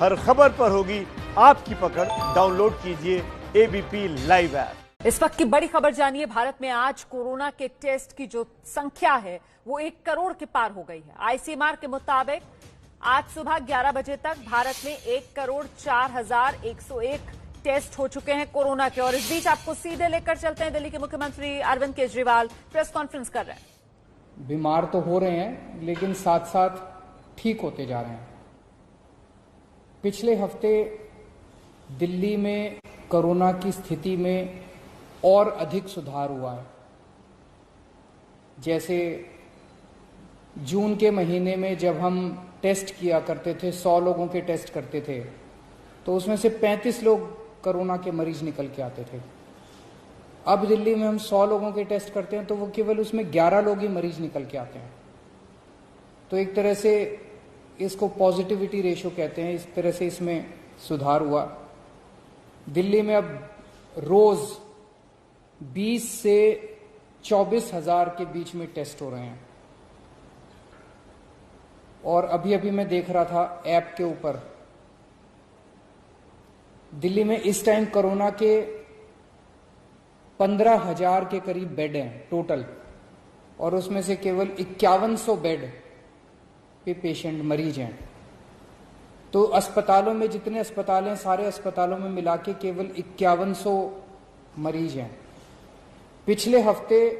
हर खबर पर होगी आपकी पकड़। डाउनलोड कीजिए एबीपी लाइव ऐप। इस वक्त की बड़ी खबर जानिए। भारत में आज कोरोना के टेस्ट की जो संख्या है वो 1 करोड़ के पार हो गई है। आईसीएमआर के मुताबिक आज सुबह 11 बजे तक भारत में 1,04,101 टेस्ट हो चुके हैं कोरोना के। और इस बीच आपको सीधे लेकर चलते हैं। दिल्ली के मुख्यमंत्री अरविंद केजरीवाल प्रेस कॉन्फ्रेंस कर रहे हैं। बीमार तो हो रहे हैं लेकिन साथ साथ ठीक होते जा रहे हैं। पिछले हफ्ते दिल्ली में कोरोना की स्थिति में और अधिक सुधार हुआ है। जैसे जून के महीने में जब हम टेस्ट किया करते थे, 100 लोगों के टेस्ट करते थे, तो उसमें से 35 लोग कोरोना के मरीज निकल के आते थे। अब दिल्ली में हम 100 लोगों के टेस्ट करते हैं तो वो केवल उसमें 11 लोग ही मरीज निकल के आते हैं। तो एक तरह से इसको पॉजिटिविटी रेशो कहते हैं। इस तरह से इसमें सुधार हुआ। दिल्ली में अब रोज 20 से 24 हजार के बीच में टेस्ट हो रहे हैं। और अभी अभी मैं देख रहा था ऐप के ऊपर, दिल्ली में इस टाइम कोरोना के 15,000 के करीब बेड हैं टोटल, और उसमें से केवल 5100 बेड पे पेशेंट मरीज हैं। तो अस्पतालों में जितने अस्पताल हैं, सारे अस्पतालों में मिला के केवल 5100 मरीज हैं। पिछले हफ्ते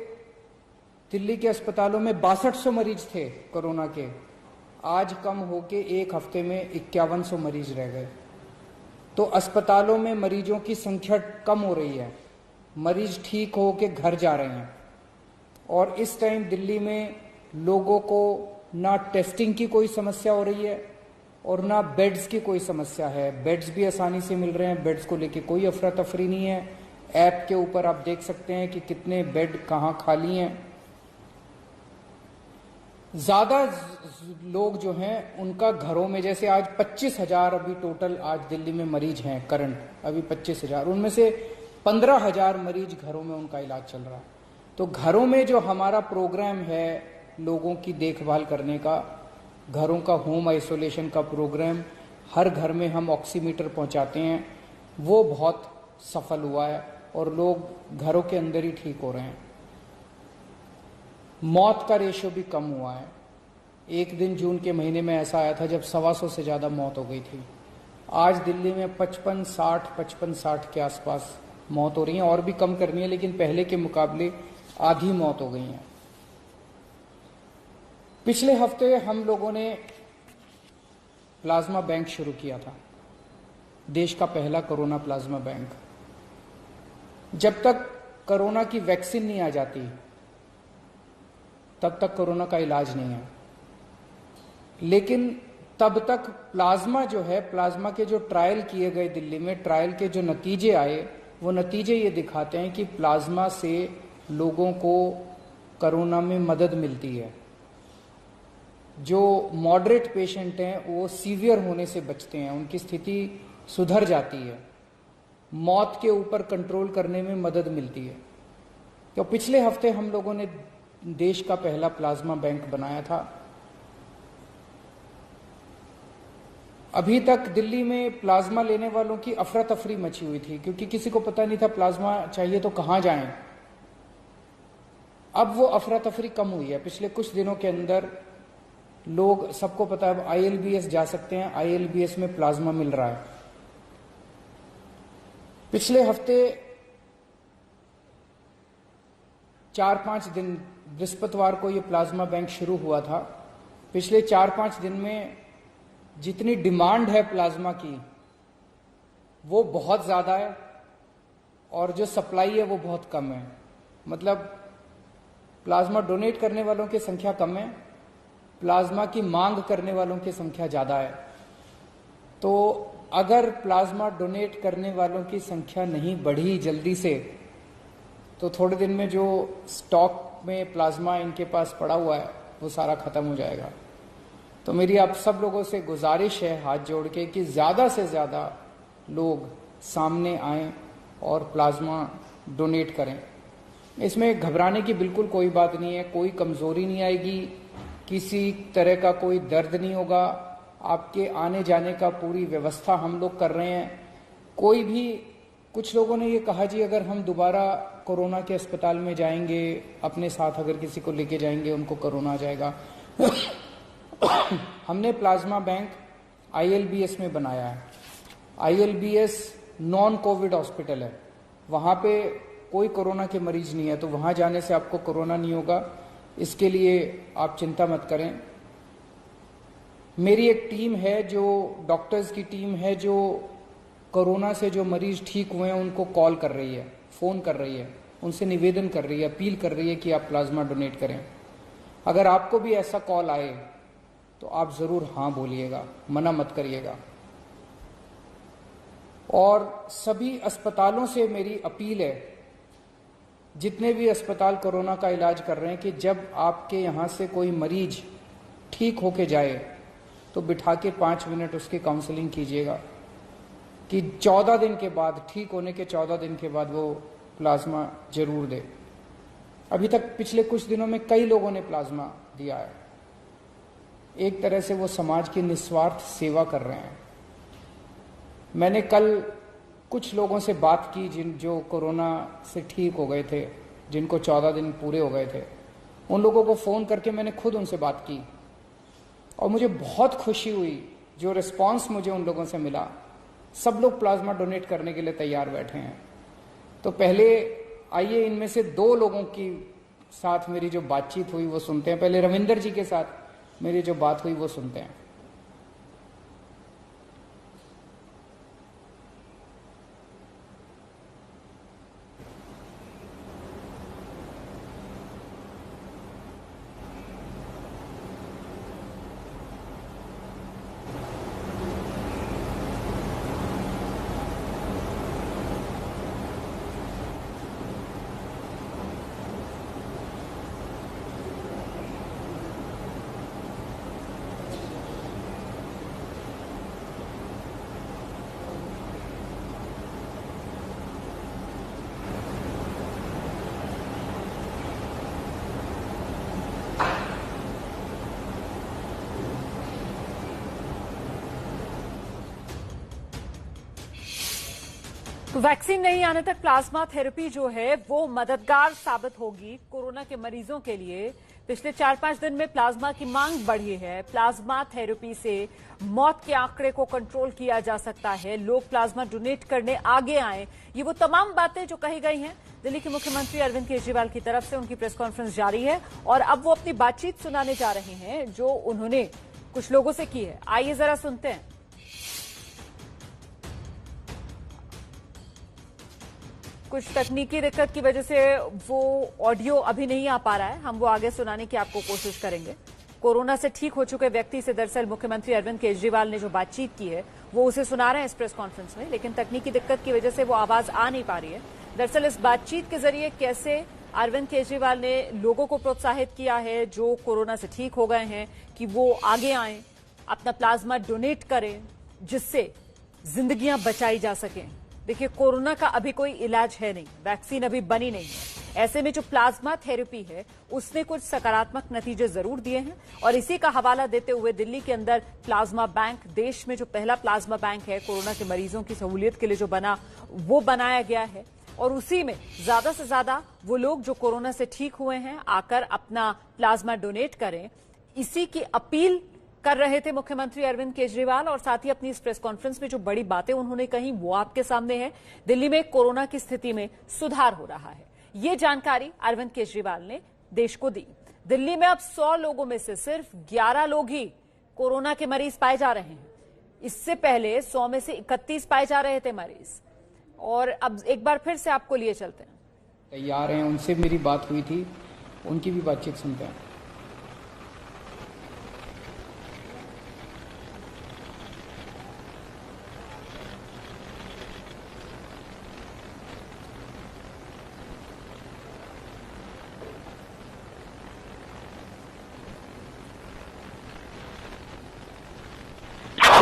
दिल्ली के अस्पतालों में 6200 मरीज थे कोरोना के। आज कम होके एक हफ्ते में 5100 मरीज रह गए। तो अस्पतालों में मरीजों की संख्या कम हो रही है। मरीज ठीक होके घर जा रहे हैं। और इस टाइम दिल्ली में लोगों को ना टेस्टिंग की कोई समस्या हो रही है और ना बेड्स की कोई समस्या है। बेड्स भी आसानी से मिल रहे हैं। बेड्स को लेके कोई अफरा तफरी नहीं है। ऐप के ऊपर आप देख सकते हैं कि कितने बेड कहां खाली हैं। ज्यादा लोग जो हैं उनका घरों में, जैसे आज 25,000 अभी टोटल आज दिल्ली में मरीज हैं करंट, अभी 25,000, उनमें से 15,000 मरीज घरों में उनका इलाज चल रहा है। तो घरों में जो हमारा प्रोग्राम है लोगों की देखभाल करने का, घरों का होम आइसोलेशन का प्रोग्राम, हर घर में हम ऑक्सीमीटर पहुंचाते हैं, वो बहुत सफल हुआ है और लोग घरों के अंदर ही ठीक हो रहे हैं। मौत का रेशियो भी कम हुआ है। एक दिन जून के महीने में ऐसा आया था जब 125 से ज्यादा मौत हो गई थी। आज दिल्ली में 55-60 के आसपास मौत हो रही है। और भी कम करनी है, लेकिन पहले के मुकाबले आधी मौत हो गई है। पिछले हफ्ते हम लोगों ने प्लाज्मा बैंक शुरू किया था, देश का पहला कोरोना प्लाज्मा बैंक। जब तक कोरोना की वैक्सीन नहीं आ जाती तब तक कोरोना का इलाज नहीं है। लेकिन तब तक प्लाज्मा जो है, प्लाज्मा के जो ट्रायल किए गए दिल्ली में, ट्रायल के जो नतीजे आए, वो नतीजे ये दिखाते हैं कि प्लाज्मा से लोगों को कोरोना में मदद मिलती है। जो मॉडरेट पेशेंट हैं वो सीवियर होने से बचते हैं, उनकी स्थिति सुधर जाती है, मौत के ऊपर कंट्रोल करने में मदद मिलती है। तो पिछले हफ्ते हम लोगों ने देश का पहला प्लाज्मा बैंक बनाया था। अभी तक दिल्ली में प्लाज्मा लेने वालों की अफरा तफरी मची हुई थी, क्योंकि किसी को पता नहीं था प्लाज्मा चाहिए तो कहां जाएं। अब वो अफरा तफरी कम हुई है। पिछले कुछ दिनों के अंदर लोग, सबको पता है, आईएलबीएस जा सकते हैं, आईएलबीएस में प्लाज्मा मिल रहा है। पिछले हफ्ते 4-5 दिन, बृहस्पतिवार को ये प्लाज्मा बैंक शुरू हुआ था। पिछले 4-5 दिन में जितनी डिमांड है प्लाज्मा की वो बहुत ज्यादा है और जो सप्लाई है वो बहुत कम है। मतलब प्लाज्मा डोनेट करने वालों की संख्या कम है, प्लाज्मा की मांग करने वालों की संख्या ज्यादा है। तो अगर प्लाज्मा डोनेट करने वालों की संख्या नहीं बढ़ी जल्दी से, तो थोड़े दिन में जो स्टॉक में प्लाज्मा इनके पास पड़ा हुआ है वो सारा खत्म हो जाएगा। तो मेरी आप सब लोगों से गुजारिश है हाथ जोड़ के कि ज्यादा से ज्यादा लोग सामने आएं और प्लाज्मा डोनेट करें। इसमें घबराने की बिल्कुल कोई बात नहीं है, कोई कमजोरी नहीं आएगी, किसी तरह का कोई दर्द नहीं होगा। आपके आने जाने का पूरी व्यवस्था हम लोग कर रहे हैं। कोई भी, कुछ लोगों ने ये कहा जी अगर हम दोबारा कोरोना के अस्पताल में जाएंगे, अपने साथ अगर किसी को लेके जाएंगे उनको कोरोना आ जाएगा। हमने प्लाज्मा बैंक ILBS में बनाया है। ILBS नॉन कोविड हॉस्पिटल है, वहाँ पे कोई कोरोना के मरीज नहीं है, तो वहाँ जाने से आपको कोरोना नहीं होगा, इसके लिए आप चिंता मत करें। मेरी एक टीम है, जो डॉक्टर्स की टीम है, जो कोरोना से जो मरीज ठीक हुए हैं उनको कॉल कर रही है, फ़ोन कर रही है, उनसे निवेदन कर रही है, अपील कर रही है कि आप प्लाज्मा डोनेट करें। अगर आपको भी ऐसा कॉल आए तो आप ज़रूर हाँ बोलिएगा, मना मत करिएगा। और सभी अस्पतालों से मेरी अपील है, जितने भी अस्पताल कोरोना का इलाज कर रहे हैं, कि जब आपके यहाँ से कोई मरीज ठीक होके जाए तो बिठा के 5 मिनट उसकी काउंसलिंग कीजिएगा कि 14 दिन के बाद, ठीक होने के 14 दिन के बाद वो प्लाज्मा जरूर दे। अभी तक पिछले कुछ दिनों में कई लोगों ने प्लाज्मा दिया है। एक तरह से वो समाज की निस्वार्थ सेवा कर रहे हैं। मैंने कल कुछ लोगों से बात की जो कोरोना से ठीक हो गए थे, जिनको 14 दिन पूरे हो गए थे, उन लोगों को फ़ोन करके मैंने खुद उनसे बात की और मुझे बहुत खुशी हुई जो रिस्पांस मुझे उन लोगों से मिला। सब लोग प्लाज्मा डोनेट करने के लिए तैयार बैठे हैं। तो पहले आइए इनमें से 2 लोगों की साथ मेरी जो बातचीत हुई वो सुनते हैं। पहले रविंदर जी के साथ मेरी जो बात हुई वो सुनते हैं। तो वैक्सीन नहीं आने तक प्लाज्मा थेरेपी जो है वो मददगार साबित होगी कोरोना के मरीजों के लिए। पिछले 4-5 दिन में प्लाज्मा की मांग बढ़ी है। प्लाज्मा थेरेपी से मौत के आंकड़े को कंट्रोल किया जा सकता है। लोग प्लाज्मा डोनेट करने आगे आए। ये वो तमाम बातें जो कही गई हैं। दिल्ली के मुख्यमंत्री अरविंद केजरीवाल की तरफ से उनकी प्रेस कॉन्फ्रेंस जारी है और अब वो अपनी बातचीत सुनाने जा रहे हैं जो उन्होंने कुछ लोगों से की है। आइए जरा सुनते हैं। कुछ तकनीकी दिक्कत की वजह से वो ऑडियो अभी नहीं आ पा रहा है, हम वो आगे सुनाने की आपको कोशिश करेंगे। कोरोना से ठीक हो चुके व्यक्ति से दरअसल मुख्यमंत्री अरविंद केजरीवाल ने जो बातचीत की है वो उसे सुना रहे हैं इस प्रेस कॉन्फ्रेंस में, लेकिन तकनीकी दिक्कत की वजह से वो आवाज आ नहीं पा रही है। दरअसल इस बातचीत के जरिए कैसे अरविंद केजरीवाल ने लोगों को प्रोत्साहित किया है जो कोरोना से ठीक हो गए हैं कि वो आगे आएं, अपना प्लाज्मा डोनेट करें, जिससे जिंदगियां बचाई जा सकें। देखिए, कोरोना का अभी कोई इलाज है नहीं, वैक्सीन अभी बनी नहीं है। ऐसे में जो प्लाज्मा थेरेपी है उसने कुछ सकारात्मक नतीजे जरूर दिए हैं और इसी का हवाला देते हुए दिल्ली के अंदर प्लाज्मा बैंक, देश में जो पहला प्लाज्मा बैंक है कोरोना के मरीजों की सहूलियत के लिए जो बना, वो बनाया गया है और उसी में ज्यादा से ज्यादा वो लोग जो कोरोना से ठीक हुए हैं आकर अपना प्लाज्मा डोनेट करें, इसी की अपील कर रहे थे मुख्यमंत्री अरविंद केजरीवाल। और साथ ही अपनी इस प्रेस कॉन्फ्रेंस में जो बड़ी बातें उन्होंने कही वो आपके सामने है। दिल्ली में कोरोना की स्थिति में सुधार हो रहा है, ये जानकारी अरविंद केजरीवाल ने देश को दी। दिल्ली में अब 100 लोगों में से सिर्फ 11 लोग ही कोरोना के मरीज पाए जा रहे हैं। इससे पहले 100 में से 31 पाए जा रहे थे मरीज। और अब एक बार फिर से आपको लिए चलते हैं। तैयार हैं, उनसे मेरी बात हुई थी, उनकी भी बातचीत सुनते हैं।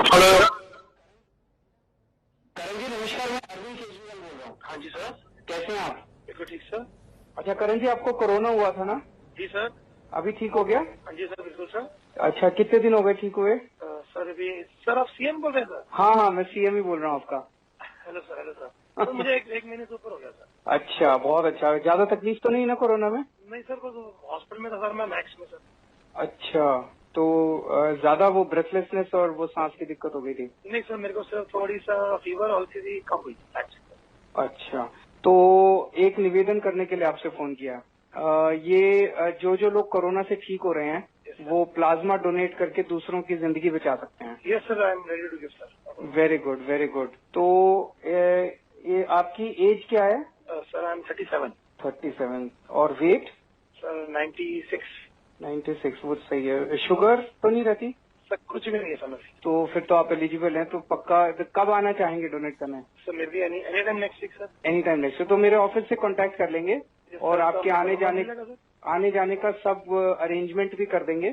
हेलो करण जी, नमस्कार। मैं अरविंद केजरीवाल बोल रहा हूँ। हाँ जी सर, कैसे हैं आप? बिल्कुल ठीक सर। अच्छा करण जी, आपको कोरोना हुआ था ना? जी सर। अभी ठीक हो गया? हाँ जी सर, बिल्कुल सर। अच्छा, कितने दिन हो गए ठीक हुए? सर अभी सर आप सीएम बोल रहे हैं सर? हाँ, मैं सीएम ही बोल रहा हूँ आपका। Hello sir. तो मुझे एक महीने से ऊपर हो गया सर। अच्छा, बहुत अच्छा। ज्यादा तकलीफ तो नहीं ना कोरोना में? नहीं सर, को हॉस्पिटल में था सर, मैं मैक्स में सर। अच्छा, तो ज्यादा वो ब्रेथलेसनेस और वो सांस की दिक्कत हो गई थी? नहीं सर, मेरे को सिर्फ थोड़ी सा फीवर और थी, कम हुई। अच्छा, तो एक निवेदन करने के लिए आपसे फोन किया। ये जो लोग कोरोना से ठीक हो रहे हैं वो प्लाज्मा डोनेट करके दूसरों की जिंदगी बचा सकते हैं। Yes sir, I am ready to give sir. Very good, very good. तो ये आपकी एज क्या है? Sir I am 37। 37। और वेट? सर 96। वो सही है। शुगर तो नहीं रहती? सर कुछ भी नहीं है सर। तो फिर तो आप एलिजिबल हैं। तो पक्का कब आना चाहेंगे डोनेट करने? Sir may be any time next week sir. Any time next. तो मेरे ऑफिस से कांटेक्ट कर लेंगे और आपके आने जाने का सब अरेंजमेंट भी कर देंगे।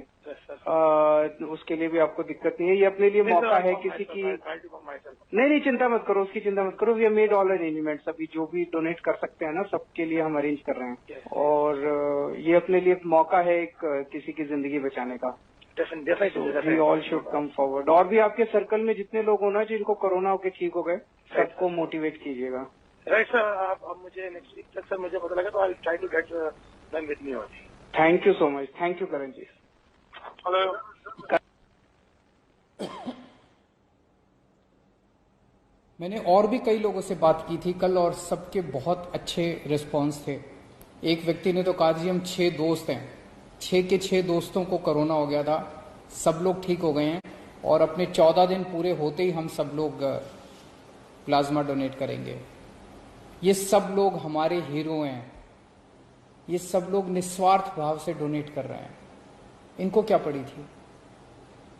उसके लिए भी आपको दिक्कत नहीं है। ये अपने लिए मौका है किसी की। नहीं, चिंता मत करो, उसकी चिंता मत करो। We have made all arrangements. अभी जो भी डोनेट कर सकते हैं ना, सबके लिए हम अरेंज कर रहे हैं। और ये अपने लिए मौका है एक किसी की जिंदगी बचाने का। We all should come forward. और भी आपके सर्कल में जितने लोग हो ना जिनको कोरोना होके ठीक हो गए, सबको मोटिवेट कीजिएगा। राइट सर, आप मुझे नेक्स्ट वीक तक सर मुझे पता लगा तो I try to get them with me only. Thank you so much. Thank you Karan ji. Hello. मैंने और भी कई लोगों से बात की थी कल और सबके बहुत अच्छे रिस्पांस थे। एक व्यक्ति ने तो कहा जी हम 6 दोस्त हैं, 6 के 6 दोस्तों को कोरोना हो गया था, सब लोग ठीक हो गए हैं और अपने 14 दिन पूरे होते ही हम सब लोग प्लाज्मा डोनेट करेंगे। ये सब लोग हमारे हीरो हैं। ये सब लोग निस्वार्थ भाव से डोनेट कर रहे हैं। इनको क्या पड़ी थी?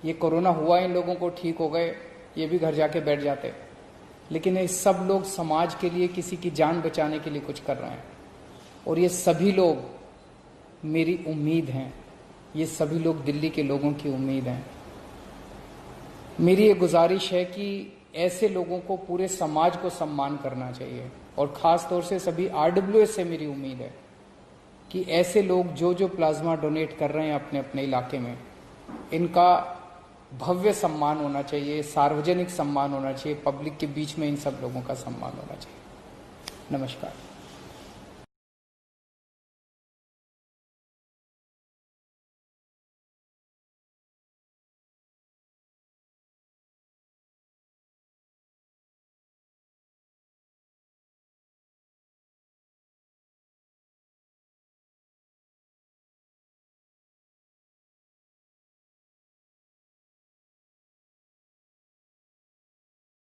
ये कोरोना हुआ, इन लोगों को ठीक हो गए, ये भी घर जाके बैठ जाते। लेकिन ये सब लोग समाज के लिए, किसी की जान बचाने के लिए कुछ कर रहे हैं। और ये सभी लोग मेरी उम्मीद हैं। ये सभी लोग दिल्ली के लोगों की उम्मीद हैं। मेरी ये गुजारिश है कि ऐसे लोगों को पूरे समाज को सम्मान करना चाहिए। और खास तौर से सभी आरडब्ल्यूएस से मेरी उम्मीद है कि ऐसे लोग जो प्लाज्मा डोनेट कर रहे हैं अपने अपने इलाके में, इनका भव्य सम्मान होना चाहिए, सार्वजनिक सम्मान होना चाहिए, पब्लिक के बीच में इन सब लोगों का सम्मान होना चाहिए। नमस्कार।